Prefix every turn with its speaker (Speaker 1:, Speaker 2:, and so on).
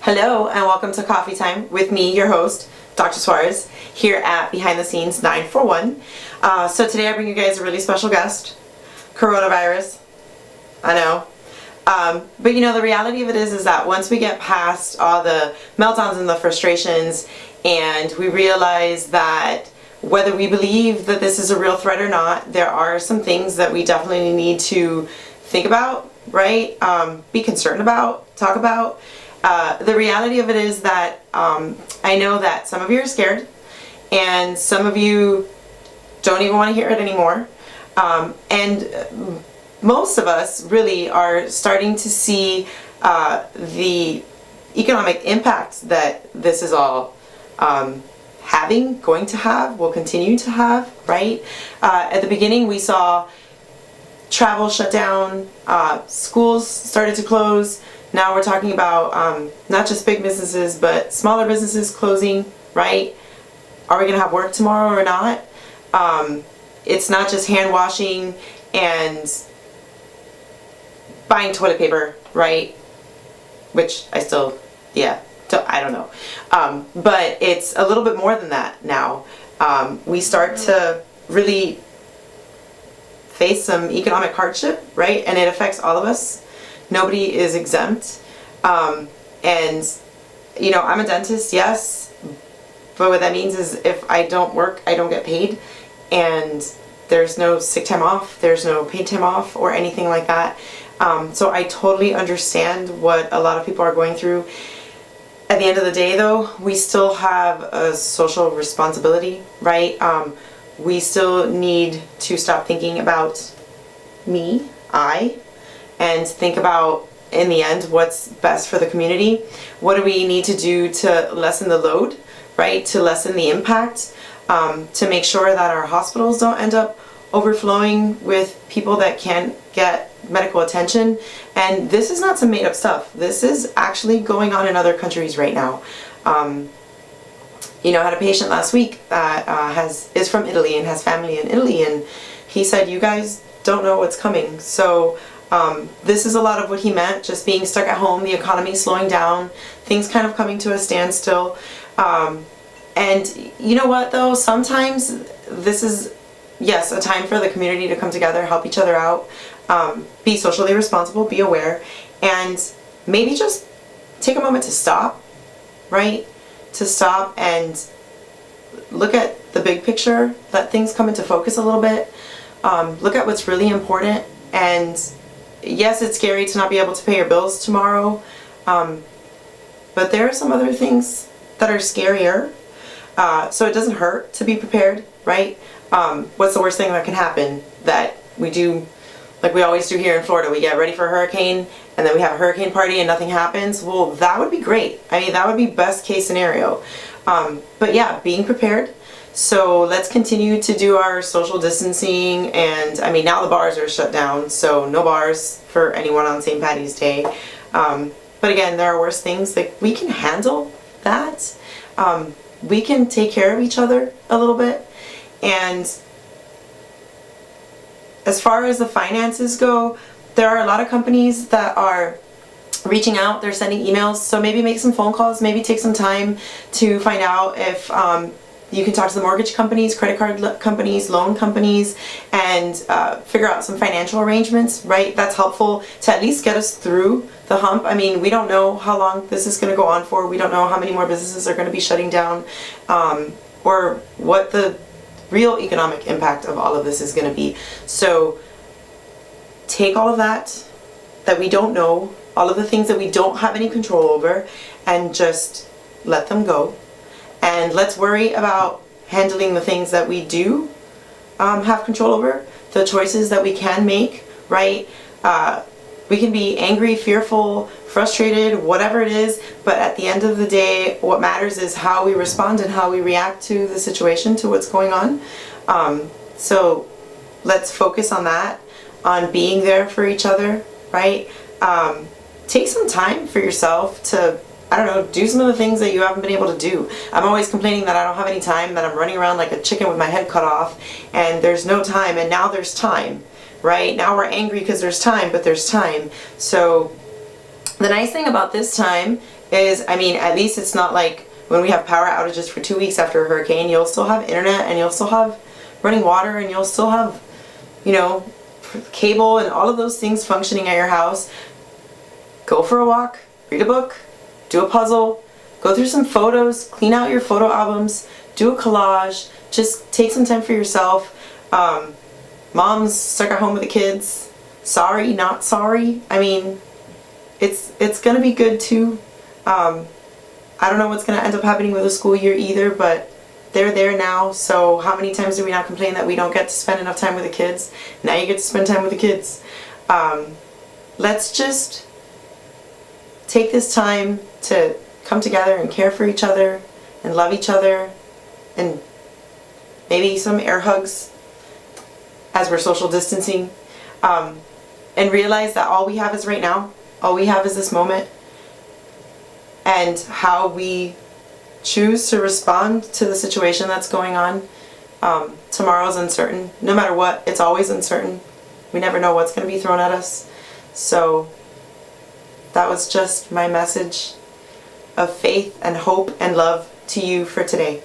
Speaker 1: Hello and welcome to Coffee Time with me, your host, Dr. Suarez, here at Behind the Scenes 941. So today I bring you guys a really special guest, coronavirus. I know. But you know, the reality of it is that once we get past all the meltdowns and the frustrations and we realize that whether we believe that this is a real threat or not, there are some things that we definitely need to think about, right? Be concerned about, talk about. The reality of it is that I know that some of you are scared and some of you don't even want to hear it anymore. And most of us really are starting to see the economic impact that this is all going to have, will continue to have, right? At the beginning we saw travel shut down, schools started to close. Now we're talking about not just big businesses, but smaller businesses closing, right? Are we going to have work tomorrow or not? It's not just hand washing and buying toilet paper, right? Which I still, I don't know. But it's a little bit more than that now. We start to really face some economic hardship, right? And it affects all of us. Nobody is exempt. And, you know, I'm a dentist, yes, but what that means is if I don't work, I don't get paid. And there's no sick time off, there's no paid time off or anything like that. So I totally understand what a lot of people are going through. At the end of the day, though, we still have a social responsibility, right? We still need to stop thinking about me, and think about, in the end, what's best for the community. What do we need to do to lessen the load, right? To lessen the impact, to make sure that our hospitals don't end up overflowing with people that can't get medical attention. And this is not some made up stuff. This is actually going on in other countries right now. You know, I had a patient last week that is from Italy and has family in Italy, and he said, you guys don't know what's coming. So this is a lot of what he meant, just being stuck at home, the economy slowing down, things kind of coming to a standstill. And you know what though, sometimes this is, yes, a time for the community to come together, help each other out, be socially responsible, be aware, and maybe just take a moment to stop, right? To stop and look at the big picture, let things come into focus a little bit, look at what's really important. And yes, it's scary to not be able to pay your bills tomorrow, but there are some other things that are scarier. So it doesn't hurt to be prepared, right? What's the worst thing that can happen? That we do, like we always do here in Florida, we get ready for a hurricane and then we have a hurricane party and nothing happens. Well, that would be great. I mean, that would be best case scenario. But yeah, being prepared. So let's continue to do our social distancing, and I mean, now the bars are shut down, so no bars for anyone on St. Patty's Day. But again, there are worse things. Like, we can handle that. We can take care of each other a little bit. And as far as the finances go, there are a lot of companies that are reaching out, they're sending emails, so maybe make some phone calls, maybe take some time to find out if you can talk to the mortgage companies, credit card companies, loan companies, and figure out some financial arrangements, right? That's helpful to at least get us through the hump. I mean, we don't know how long this is going to go on for. We don't know how many more businesses are going to be shutting down, or what the real economic impact of all of this is going to be. So take all of that we don't know, all of the things that we don't have any control over, and just let them go. And let's worry about handling the things that we do have control over, the choices that we can make, right? We can be angry, fearful, frustrated, whatever it is, but at the end of the day, what matters is how we respond and how we react to the situation, to what's going on. So let's focus on that, on being there for each other, right? Take some time for yourself to, I don't know, do some of the things that you haven't been able to do. I'm always complaining that I don't have any time, that I'm running around like a chicken with my head cut off, and there's no time, and now there's time, right? Now we're angry because there's time, but there's time. So the nice thing about this time is, I mean, at least it's not like when we have power outages for 2 weeks after a hurricane. You'll still have internet, and you'll still have running water, and you'll still have, you know, cable and all of those things functioning at your house. Go for a walk, read a book, do a puzzle, go through some photos, clean out your photo albums, do a collage, just take some time for yourself. Moms stuck at home with the kids, sorry, not sorry. I mean, it's gonna be good too. I don't know what's gonna end up happening with the school year either, but they're there now, so how many times do we not complain that we don't get to spend enough time with the kids? Now you get to spend time with the kids. Let's just take this time to come together and care for each other and love each other, and maybe some air hugs as we're social distancing, and realize that all we have is right now. All we have is this moment, and how we choose to respond to the situation that's going on. Tomorrow's uncertain. No matter what, it's always uncertain. We never know what's going to be thrown at us. So that was just my message of faith and hope and love to you for today.